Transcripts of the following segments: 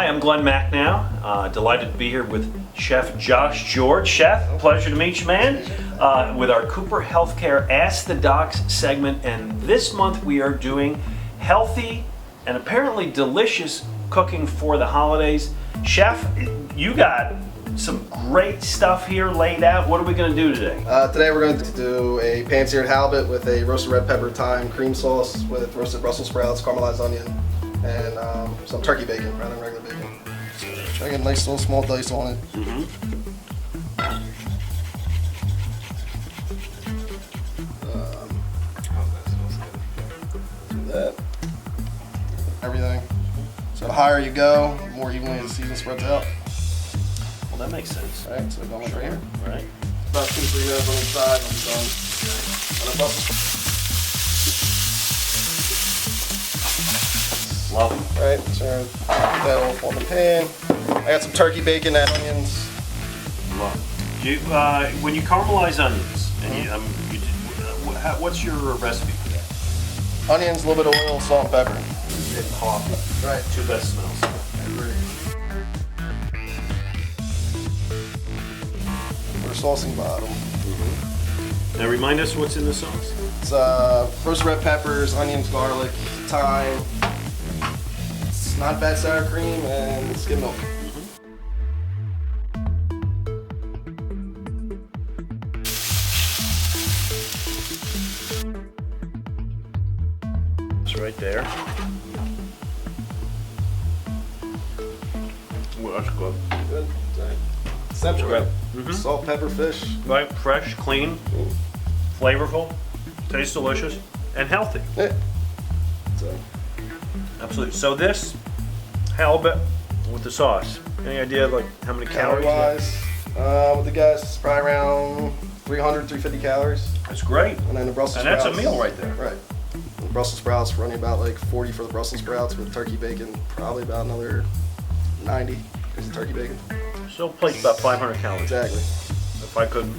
Hi, I'm Glen Macnow. Delighted to be here with Chef Josh George. Chef, pleasure to meet you, man. With our Cooper Healthcare Ask the Docs segment, and this month we are doing healthy and apparently delicious cooking for the holidays. Chef, you got some great stuff here laid out. What are we going to do today? Today we're going to do a pan-seared halibut with a roasted red pepper thyme cream sauce with roasted Brussels sprouts, caramelized onion, and some turkey bacon rather than regular bacon. Try to get a nice little small dice on it. Do that. Everything. So the higher you go, the more evenly the season spreads out. Well, that makes sense. All right, so going right here. All right. About 2-3 minutes on each side, and I'll be done. And a Brussels. Love them. Right, so put that all on the pan. I got some turkey bacon and onions. Love 'em. Do you, when you caramelize onions, and what's your recipe for that? Onions, a little bit of oil, salt, and pepper. And coffee. Right. Two best smells. For a saucing bottom. Now remind us what's in the sauce. It's roasted red peppers, onions, garlic, thyme. It's not bad sour cream and skim milk. It's right there. Well, that's good. Good. Simple, right? Salt, pepper, fish. Right, fresh, clean, flavorful, tastes delicious, and healthy. Yeah. So. Absolutely. So this halibut with the sauce. Any idea like how many calories? Calorie-wise, with the guys, it's probably around 300, 350 calories. That's great. And then the Brussels And sprouts. that's a meal right there. Right. The Brussels sprouts running about like 40 for the Brussels sprouts with turkey bacon, probably about another 90 is the turkey bacon. So plate's about 500 calories. Exactly. If I could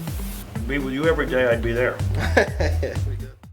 be with you every day, I'd be there.